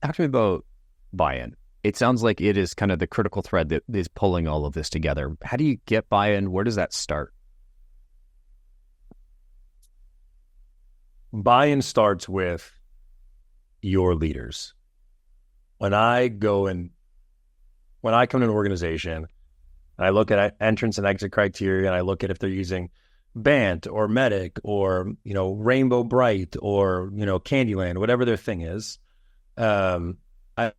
Talk to me about buy-in. It sounds like it is kind of the critical thread that is pulling all of this together. How do you get buy-in? Where does that start? Buy-in starts with your leaders. When I come to an organization, and I look at entrance and exit criteria, and I look at if they're using Bant or Medic or, Rainbow Bright or, Candyland, whatever their thing is, I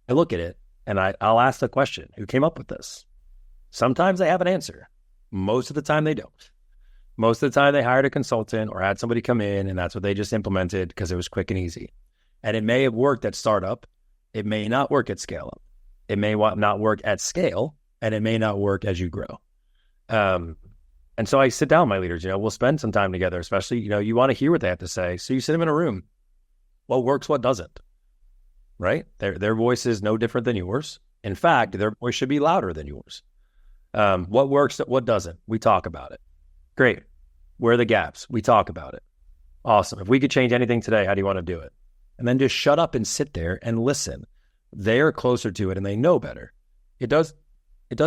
look at it and I'll ask the question, who came up with this? Sometimes they have an answer. Most of the time they don't. Most of the time they hired a consultant or had somebody come in and that's what they just implemented because it was quick and easy. And it may have worked at startup. It may not work at scale up. It may not work at scale, and it may not work as you grow. And so I sit down with my leaders, we'll spend some time together, especially, you want to hear what they have to say. So you sit them in a room. What works, what doesn't, right? Their voice is no different than yours. In fact, their voice should be louder than yours. What works, what doesn't? We talk about it. Great. Where are the gaps? We talk about it. Awesome. If we could change anything today, how do you want to do it? And then just shut up and sit there and listen. They are closer to it and they know better. It does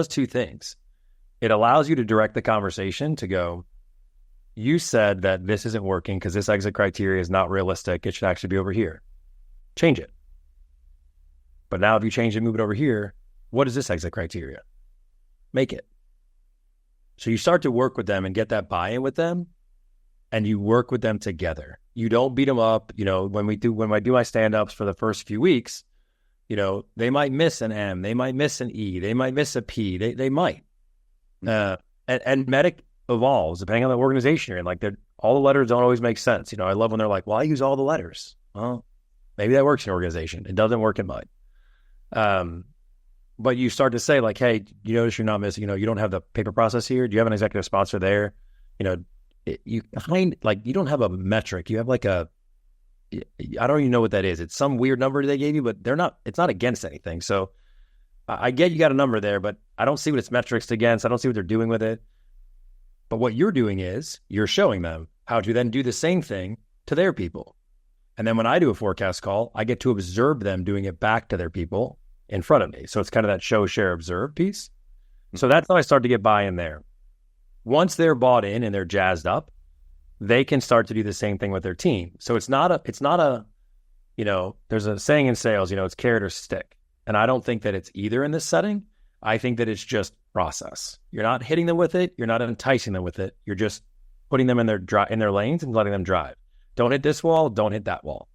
two things. It allows you to direct the conversation to go, you said that this isn't working because this exit criteria is not realistic. It should actually be over here. Change it. But now if you change it, move it over here, what is this exit criteria? Make it. So you start to work with them and get that buy-in with them, and you work with them together. You don't beat them up. When I do my stand-ups for the first few weeks, they might miss an M, they might miss an E, they might miss a P, they might. And Medic evolves depending on the organization you're in. Like all the letters don't always make sense. I love when they're like, well, I use all the letters. Well, maybe that works in your organization. It doesn't work in mine. But you start to say like, hey, you notice you're not missing, you don't have the paper process here. Do you have an executive sponsor there? You don't have a metric. You have like I don't even know what that is. It's some weird number they gave you, but it's not against anything. So I get you got a number there, but I don't see what it's metrics against. I don't see what they're doing with it. But what you're doing is you're showing them how to then do the same thing to their people. And then when I do a forecast call, I get to observe them doing it back to their people in front of me. So it's kind of that show, share, observe piece. So that's how I start to get buy-in there. Once they're bought in and they're jazzed up, they can start to do the same thing with their team. So it's not a, there's a saying in sales, it's carrot or stick. And I don't think that it's either in this setting. I think that it's just process. You're not hitting them with it. You're not enticing them with it. You're just putting them in their lanes and letting them drive. Don't hit this wall. Don't hit that wall.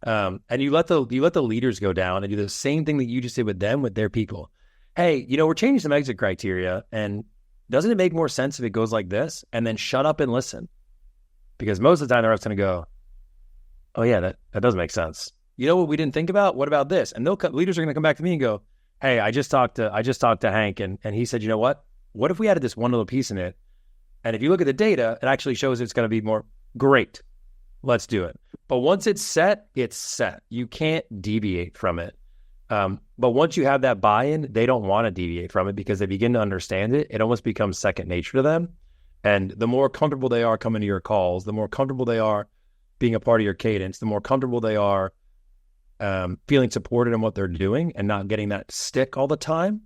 And you let the leaders go down and do the same thing that you just did with them, with their people. Hey, we're changing some exit criteria, and doesn't it make more sense if it goes like this? And then shut up and listen. Because most of the time they're going to go, oh yeah, that does make sense. You know what we didn't think about? What about this? And leaders are going to come back to me and go, hey, I just talked to Hank and he said, you know what? What if we added this one little piece in it? And if you look at the data, it actually shows it's going to be more great. Let's do it. But once it's set, it's set. You can't deviate from it. But once you have that buy-in, they don't want to deviate from it because they begin to understand it. It almost becomes second nature to them. And the more comfortable they are coming to your calls, the more comfortable they are being a part of your cadence, the more comfortable they are feeling supported in what they're doing and not getting that stick all the time,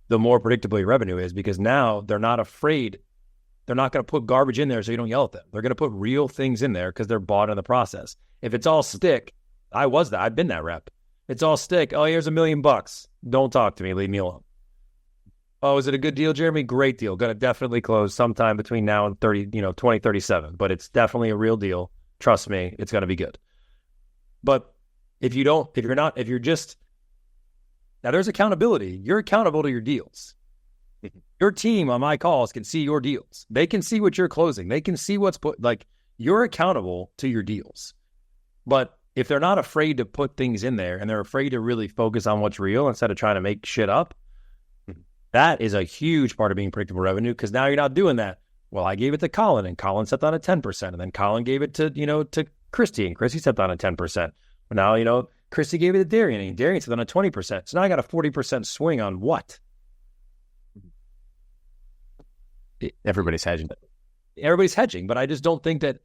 the more predictable your revenue is, because now they're not afraid. They're not going to put garbage in there so you don't yell at them. They're going to put real things in there because they're bought in the process. If it's all stick, I've been that rep. It's all stick. Oh, here's $1 million. Don't talk to me. Leave me alone. Oh, is it a good deal, Jeremy? Great deal. Going to definitely close sometime between now and 2037, but it's definitely a real deal. Trust me, it's going to be good. But now there's accountability. You're accountable to your deals. Your team on my calls can see your deals. They can see what you're closing. They can see you're accountable to your deals. But if they're not afraid to put things in there and they're afraid to really focus on what's real instead of trying to make shit up, that is a huge part of being predictable revenue, because now you're not doing that. Well, I gave it to Colin and Colin stepped on a 10%, and then Colin gave it to Christy and Christy stepped on a 10%. Well, now, Christy gave it to Darian and Darian stepped on a 20%. So now I got a 40% swing on what? Everybody's hedging. Everybody's hedging, but I just don't think that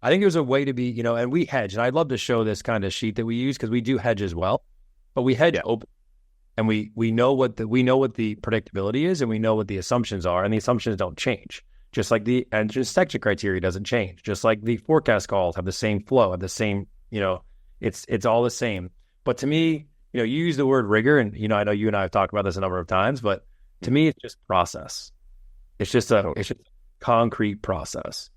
I think there's a way to be, you know, and we hedge. And I'd love to show this kind of sheet that we use because we do hedge as well. But we hedge open, and we know what the predictability is, and we know what the assumptions are, and the assumptions don't change. Just like the entrance exit criteria doesn't change. Just like the forecast calls have the same flow, have the same, you know, it's all the same. But to me, you know, you use the word rigor, and you know, I know you and I have talked about this a number of times, but to me, it's just process. It's just a concrete process.